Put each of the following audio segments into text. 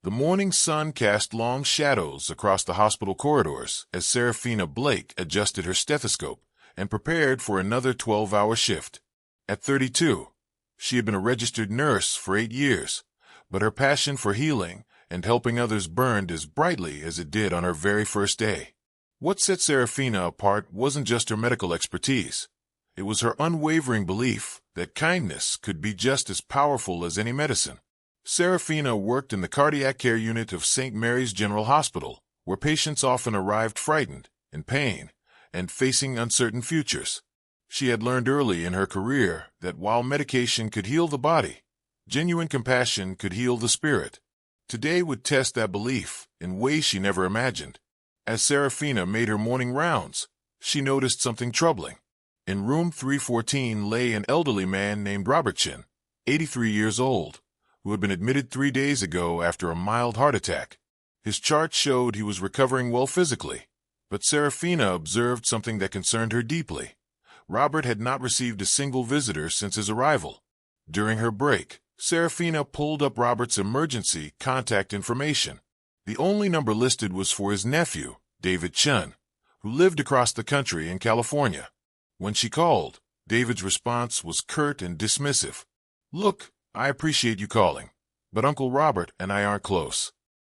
The morning sun cast long shadows across the hospital corridors as Seraphina Blake adjusted her stethoscope and prepared for another 12-hour shift. At 32, she had been a registered nurse for 8 years, but her passion for healing and helping others burned as brightly as it did on her very first day. What set Seraphina apart wasn't just her medical expertise. It was her unwavering belief that kindness could be just as powerful as any medicine. Seraphina worked in the cardiac care unit of St. Mary's General Hospital, where patients often arrived frightened, in pain, and facing uncertain futures. She had learned early in her career that while medication could heal the body, genuine compassion could heal the spirit. Today would test that belief in ways she never imagined. As Seraphina made her morning rounds, she noticed something troubling. In room 314 lay an elderly man named Robert Chen, 83 years old, who had been admitted 3 days ago after a mild heart attack. His chart showed he was recovering well physically, but Seraphina observed something that concerned her deeply. Robert had not received a single visitor since his arrival. During her break, Seraphina pulled up Robert's emergency contact information. The only number listed was for his nephew, David Chen, who lived across the country in California. When she called, David's response was curt and dismissive. "Look, I appreciate you calling, but Uncle Robert and I aren't close.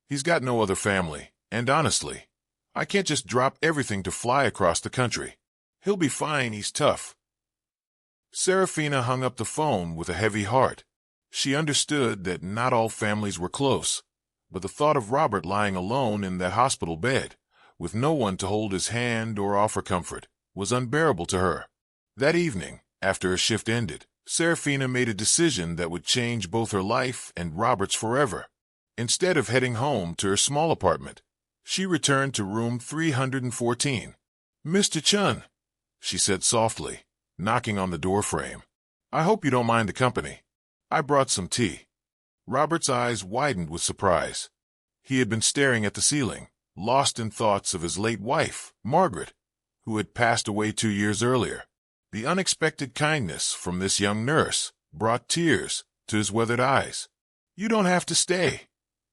He's got no other family, and honestly, I can't just drop everything to fly across the country. He'll be fine, he's tough." Seraphina hung up the phone with a heavy heart. She understood that not all families were close, but the thought of Robert lying alone in that hospital bed, with no one to hold his hand or offer comfort, was unbearable to her. That evening, after her shift ended, Seraphina made a decision that would change both her life and Robert's forever. Instead of heading home to her small apartment, she returned to room 314. "Mr. Chen," she said softly, knocking on the doorframe. "I hope you don't mind the company. I brought some tea." Robert's eyes widened with surprise. He had been staring at the ceiling, lost in thoughts of his late wife, Margaret, who had passed away 2 years earlier. The unexpected kindness from this young nurse brought tears to his weathered eyes. "You don't have to stay,"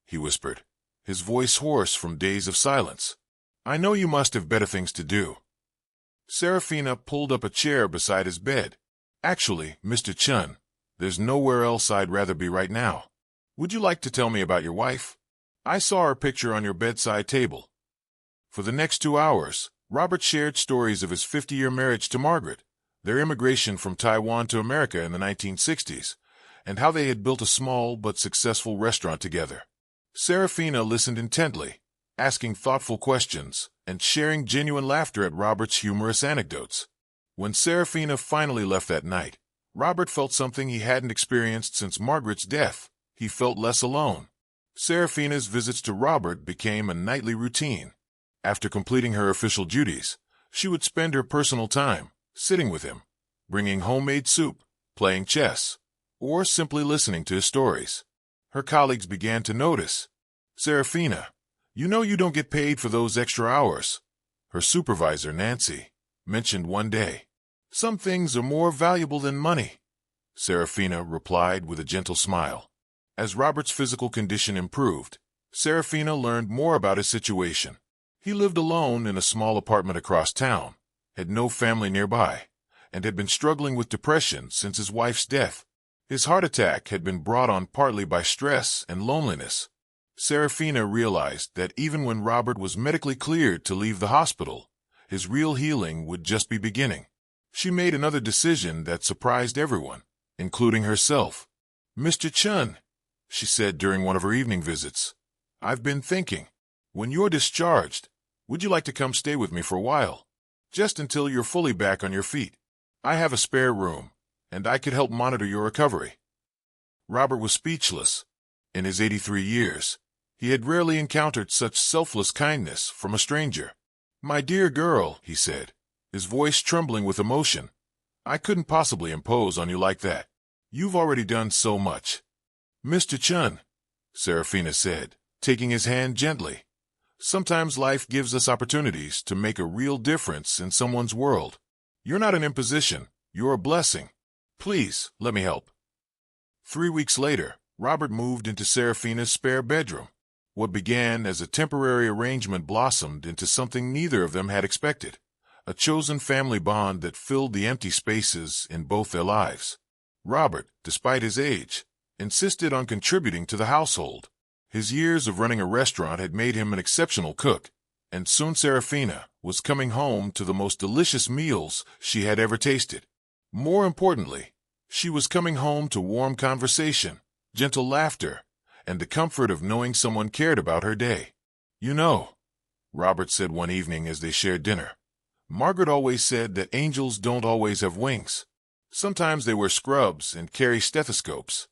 he whispered, his voice hoarse from days of silence. "I know you must have better things to do." Seraphina pulled up a chair beside his bed. "Actually, Mr. Chen, there's nowhere else I'd rather be right now. Would you like to tell me about your wife? I saw her picture on your bedside table." For the next 2 hours, Robert shared stories of his 50-year marriage to Margaret, their immigration from Taiwan to America in the 1960s, and how they had built a small but successful restaurant together. Seraphina listened intently, asking thoughtful questions and sharing genuine laughter at Robert's humorous anecdotes. When Seraphina finally left that night, Robert felt something he hadn't experienced since Margaret's death. He felt less alone. Seraphina's visits to Robert became a nightly routine. After completing her official duties, she would spend her personal time sitting with him, bringing homemade soup, playing chess, or simply listening to his stories. Her colleagues began to notice. "Seraphina, you know you don't get paid for those extra hours," her supervisor, Nancy, mentioned one day. "Some things are more valuable than money," Seraphina replied with a gentle smile. As Robert's physical condition improved, Seraphina learned more about his situation. He lived alone in a small apartment across town, had no family nearby, and had been struggling with depression since his wife's death. His heart attack had been brought on partly by stress and loneliness. Seraphina realized that even when Robert was medically cleared to leave the hospital, his real healing would just be beginning. She made another decision that surprised everyone, including herself. "Mr. Chen," she said during one of her evening visits, "I've been thinking, when you're discharged, would you like to come stay with me for a while? Just until you're fully back on your feet. I have a spare room, and I could help monitor your recovery." Robert was speechless. In his 83 years, he had rarely encountered such selfless kindness from a stranger. "My dear girl," he said, his voice trembling with emotion, "I couldn't possibly impose on you like that. You've already done so much." "Mr. Chen," Seraphina said, taking his hand gently, "sometimes life gives us opportunities to make a real difference in someone's world. You're not an imposition, you're a blessing. Please, let me help." 3 weeks later, Robert moved into Seraphina's spare bedroom. What began as a temporary arrangement blossomed into something neither of them had expected, a chosen family bond that filled the empty spaces in both their lives. Robert, despite his age, insisted on contributing to the household. His years of running a restaurant had made him an exceptional cook, and soon Seraphina was coming home to the most delicious meals she had ever tasted. More importantly, she was coming home to warm conversation, gentle laughter, and the comfort of knowing someone cared about her day. "You know," Robert said one evening as they shared dinner, "Margaret always said that angels don't always have wings. Sometimes they wear scrubs and carry stethoscopes."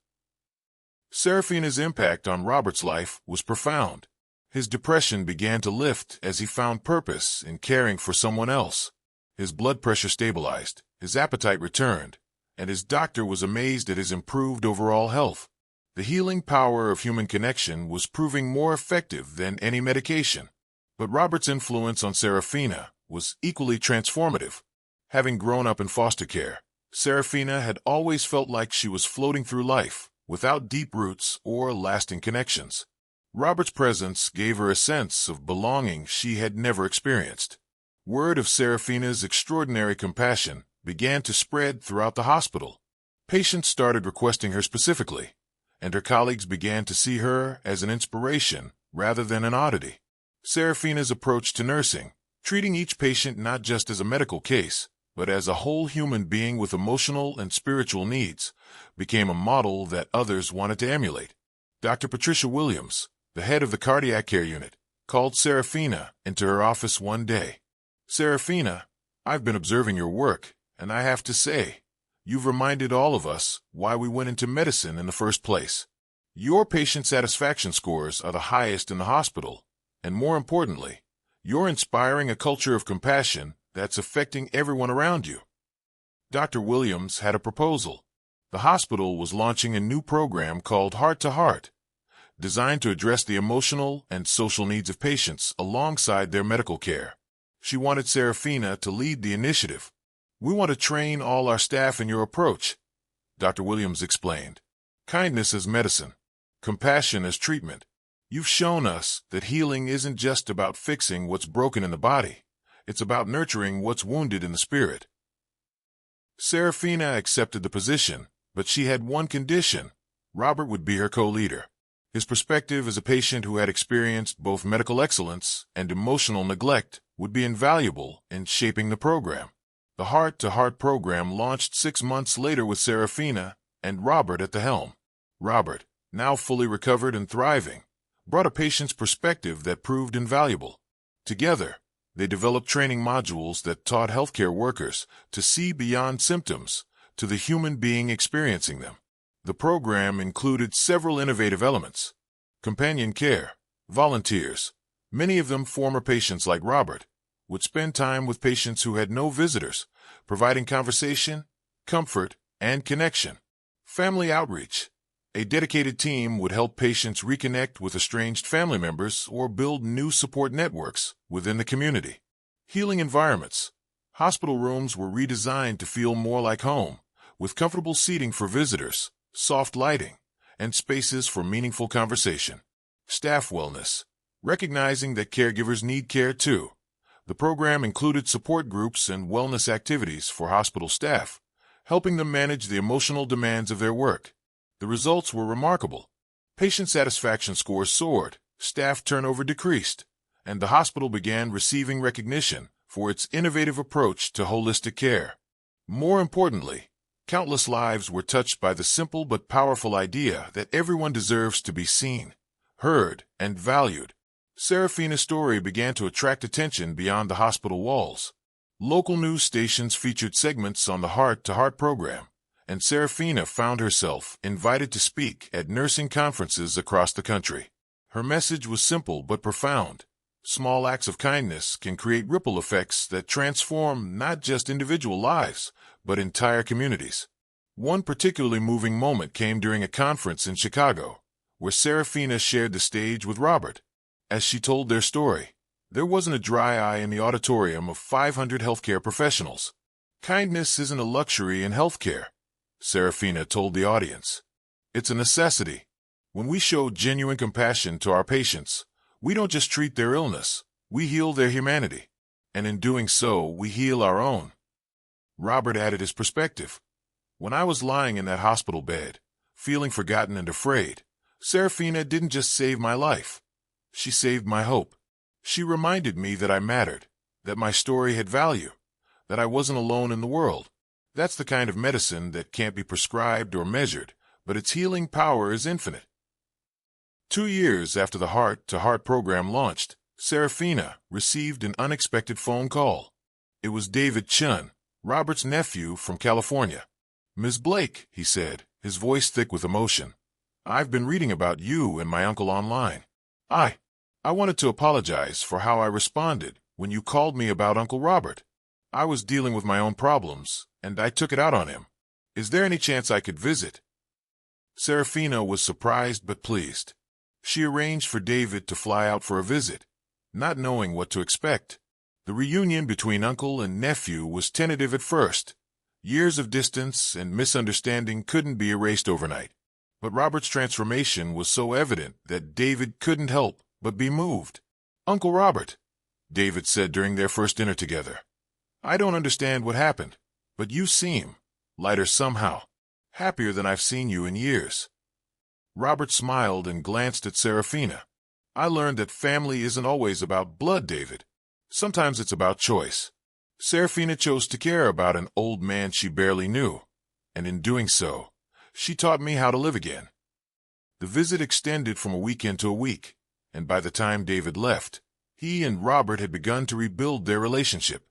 Seraphina's impact on Robert's life was profound. His depression began to lift as he found purpose in caring for someone else. His blood pressure stabilized, his appetite returned, and his doctor was amazed at his improved overall health. The healing power of human connection was proving more effective than any medication. But Robert's influence on Seraphina was equally transformative. Having grown up in foster care, Seraphina had always felt like she was floating through life, without deep roots or lasting connections. Robert's presence gave her a sense of belonging she had never experienced. Word of Seraphina's extraordinary compassion began to spread throughout the hospital. Patients started requesting her specifically, and her colleagues began to see her as an inspiration rather than an oddity. Seraphina's approach to nursing, treating each patient not just as a medical case, but as a whole human being with emotional and spiritual needs, became a model that others wanted to emulate. Dr. Patricia Williams, the head of the cardiac care unit, called Seraphina into her office one day. "Seraphina, I've been observing your work, and I have to say, you've reminded all of us why we went into medicine in the first place. Your patient satisfaction scores are the highest in the hospital, and more importantly, you're inspiring a culture of compassion that's affecting everyone around you." Dr. Williams had a proposal. The hospital was launching a new program called Heart to Heart, designed to address the emotional and social needs of patients alongside their medical care. She wanted Seraphina to lead the initiative. "We want to train all our staff in your approach," Dr. Williams explained. "Kindness as medicine, compassion as treatment. You've shown us that healing isn't just about fixing what's broken in the body. It's about nurturing what's wounded in the spirit." Seraphina accepted the position, but she had one condition: Robert would be her co-leader. His perspective as a patient who had experienced both medical excellence and emotional neglect would be invaluable in shaping the program. The Heart to Heart program launched 6 months later with Seraphina and Robert at the helm. Robert, now fully recovered and thriving, brought a patient's perspective that proved invaluable. Together, they developed training modules that taught healthcare workers to see beyond symptoms to the human being experiencing them. The program included several innovative elements: companion care, volunteers, many of them former patients like Robert, would spend time with patients who had no visitors, providing conversation, comfort, and connection. Family outreach. A dedicated team would help patients reconnect with estranged family members or build new support networks within the community. Healing environments. Hospital rooms were redesigned to feel more like home, with comfortable seating for visitors, soft lighting, and spaces for meaningful conversation. Staff wellness. Recognizing that caregivers need care too, the program included support groups and wellness activities for hospital staff, helping them manage the emotional demands of their work. The results were remarkable. Patient satisfaction scores soared, staff turnover decreased, and the hospital began receiving recognition for its innovative approach to holistic care. More importantly, countless lives were touched by the simple but powerful idea that everyone deserves to be seen, heard, and valued. Seraphina's story began to attract attention beyond the hospital walls. Local news stations featured segments on the Heart to Heart program, and Seraphina found herself invited to speak at nursing conferences across the country. Her message was simple but profound. Small acts of kindness can create ripple effects that transform not just individual lives, but entire communities. One particularly moving moment came during a conference in Chicago, where Seraphina shared the stage with Robert. As she told their story, there wasn't a dry eye in the auditorium of 500 healthcare professionals. "Kindness isn't a luxury in healthcare," Seraphina told the audience. "It's a necessity. When we show genuine compassion to our patients, we don't just treat their illness, we heal their humanity. And in doing so, we heal our own. Robert added his perspective. When I was lying in that hospital bed, feeling forgotten and afraid, Seraphina didn't just save my life. She saved my hope. She reminded me that I mattered, that my story had value, that I wasn't alone in the world. That's the kind of medicine that can't be prescribed or measured, but its healing power is infinite. 2 years after the Heart to Heart program launched, Seraphina received an unexpected phone call. It was David Chen, Robert's nephew from California. "Ms. Blake," he said, his voice thick with emotion, "I've been reading about you and my uncle online. I wanted to apologize for how I responded when you called me about Uncle Robert. I was dealing with my own problems, and I took it out on him. Is there any chance I could visit?" Seraphina was surprised but pleased. She arranged for David to fly out for a visit, not knowing what to expect. The reunion between uncle and nephew was tentative at first. Years of distance and misunderstanding couldn't be erased overnight. But Robert's transformation was so evident that David couldn't help but be moved. "Uncle Robert," David said during their first dinner together, "I don't understand what happened, but you seem lighter somehow, happier than I've seen you in years." Robert smiled and glanced at Seraphina. "I learned that family isn't always about blood, David. Sometimes it's about choice." Seraphina chose to care about an old man she barely knew, and in doing so, she taught me how to live again. The visit extended from a weekend to a week, and by the time David left, he and Robert had begun to rebuild their relationship.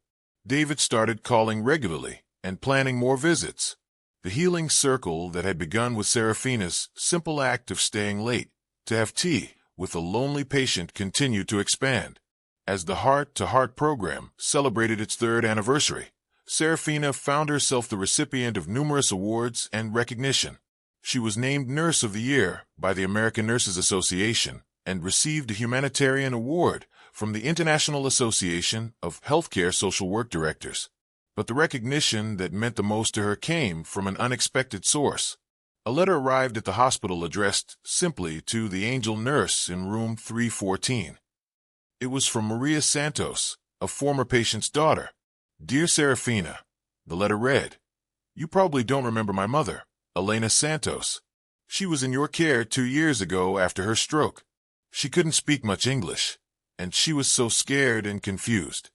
David started calling regularly and planning more visits. The healing circle that had begun with Seraphina's simple act of staying late to have tea with a lonely patient continued to expand. As the Heart to Heart program celebrated its 3rd anniversary, Seraphina found herself the recipient of numerous awards and recognition. She was named Nurse of the Year by the American Nurses Association and received a humanitarian award from the International Association of Healthcare Social Work Directors. But the recognition that meant the most to her came from an unexpected source. A letter arrived at the hospital addressed simply to the angel nurse in room 314. It was from Maria Santos, a former patient's daughter. "Dear Seraphina," the letter read, "you probably don't remember my mother, Elena Santos. She was in your care 2 years ago after her stroke. She couldn't speak much English, and she was so scared and confused.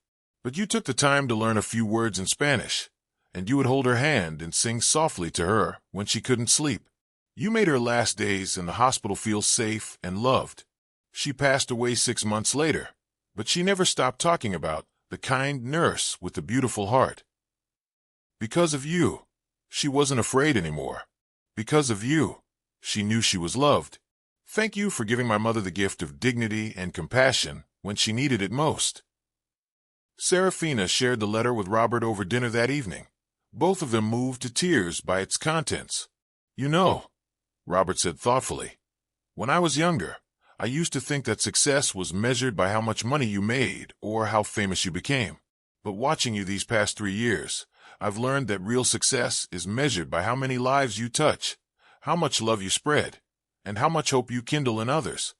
But you took the time to learn a few words in Spanish, and you would hold her hand and sing softly to her when she couldn't sleep. You made her last days in the hospital feel safe and loved. She passed away 6 months later, but she never stopped talking about the kind nurse with the beautiful heart. Because of you, she wasn't afraid anymore. Because of you, she knew she was loved. Thank you for giving my mother the gift of dignity and compassion when she needed it most." Seraphina shared the letter with Robert over dinner that evening. Both of them moved to tears by its contents. "You know," Robert said thoughtfully, "when I was younger, I used to think that success was measured by how much money you made or how famous you became. But watching you these past 3 years, I've learned that real success is measured by how many lives you touch, how much love you spread, and how much hope you kindle in others."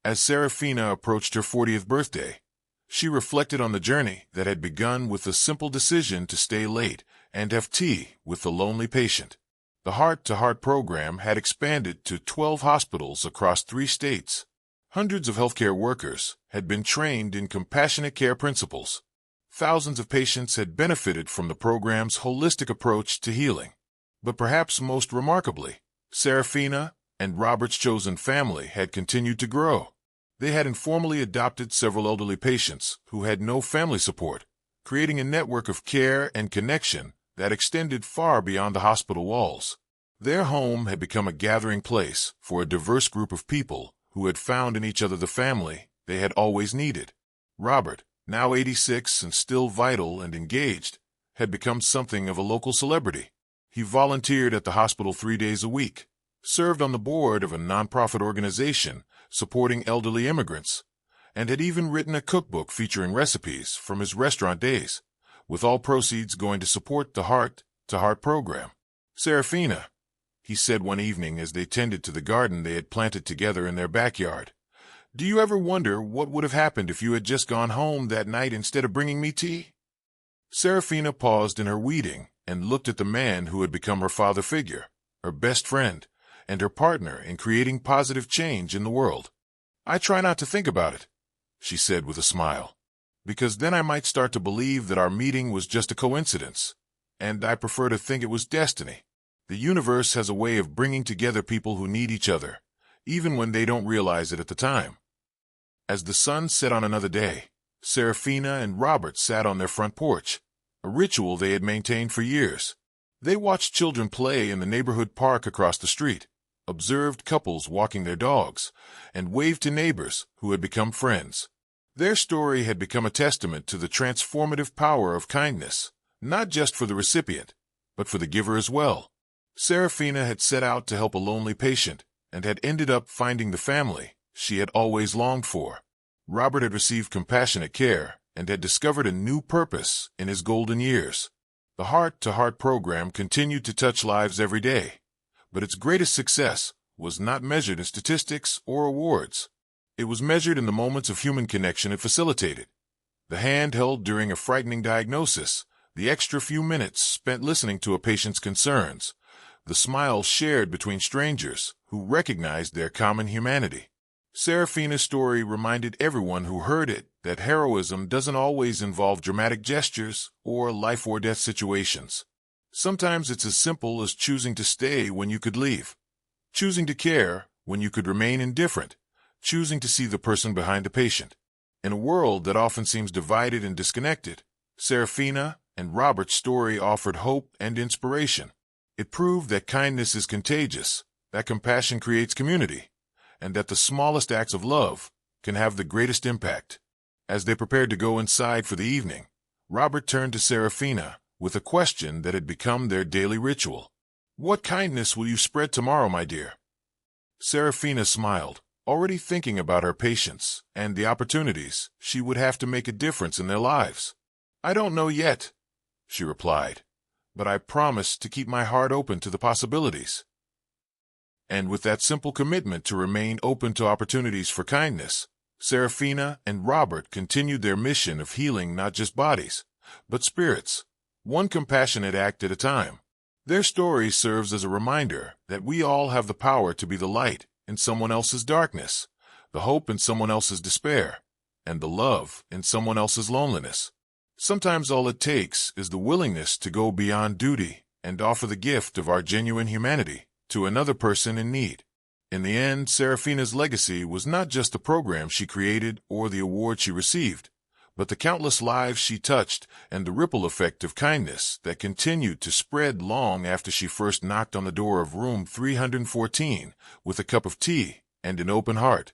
As Seraphina approached her 40th birthday, she reflected on the journey that had begun with the simple decision to stay late and have tea with the lonely patient. The Heart to Heart program had expanded to 12 hospitals across 3 states. Hundreds of healthcare workers had been trained in compassionate care principles. Thousands of patients had benefited from the program's holistic approach to healing. But perhaps most remarkably, Seraphina and Robert's chosen family had continued to grow. They had informally adopted several elderly patients who had no family support, creating a network of care and connection that extended far beyond the hospital walls. Their home had become a gathering place for a diverse group of people who had found in each other the family they had always needed. Robert, now 86 and still vital and engaged, had become something of a local celebrity. He volunteered at the hospital 3 days a week, served on the board of a nonprofit organization supporting elderly immigrants, and had even written a cookbook featuring recipes from his restaurant days, with all proceeds going to support the Heart to Heart program. "Seraphina," he said one evening as they tended to the garden they had planted together in their backyard. "Do you ever wonder what would have happened if you had just gone home that night instead of bringing me tea?" Seraphina paused in her weeding and looked at the man who had become her father figure, her best friend, and her partner in creating positive change in the world. "I try not to think about it," she said with a smile, "because then I might start to believe that our meeting was just a coincidence, and I prefer to think it was destiny. The universe has a way of bringing together people who need each other, even when they don't realize it at the time." As the sun set on another day, Seraphina and Robert sat on their front porch, a ritual they had maintained for years. They watched children play in the neighborhood park across the street, observed couples walking their dogs, and waved to neighbors who had become friends. Their story had become a testament to the transformative power of kindness, not just for the recipient, but for the giver as well. Seraphina had set out to help a lonely patient and had ended up finding the family she had always longed for. Robert had received compassionate care and had discovered a new purpose in his golden years. The Heart-to-Heart program continued to touch lives every day, but its greatest success was not measured in statistics or awards. It was measured in the moments of human connection it facilitated. The hand held during a frightening diagnosis, the extra few minutes spent listening to a patient's concerns, the smiles shared between strangers who recognized their common humanity. Seraphina's story reminded everyone who heard it that heroism doesn't always involve dramatic gestures or life-or-death situations. Sometimes it's as simple as choosing to stay when you could leave, choosing to care when you could remain indifferent, choosing to see the person behind the patient. In a world that often seems divided and disconnected, Seraphina and Robert's story offered hope and inspiration. It proved that kindness is contagious, that compassion creates community, and that the smallest acts of love can have the greatest impact. As they prepared to go inside for the evening, Robert turned to Seraphina with a question that had become their daily ritual. "What kindness will you spread tomorrow, my dear?" Seraphina smiled, already thinking about her patients and the opportunities she would have to make a difference in their lives. "I don't know yet," she replied, "but I promise to keep my heart open to the possibilities." And with that simple commitment to remain open to opportunities for kindness, Seraphina and Robert continued their mission of healing not just bodies, but spirits, one compassionate act at a time. Their story serves as a reminder that we all have the power to be the light in someone else's darkness, the hope in someone else's despair, and the love in someone else's loneliness. Sometimes all it takes is the willingness to go beyond duty and offer the gift of our genuine humanity to another person in need. In the end, Seraphina's legacy was not just the program she created or the award she received, but the countless lives she touched and the ripple effect of kindness that continued to spread long after she first knocked on the door of room 314 with a cup of tea and an open heart.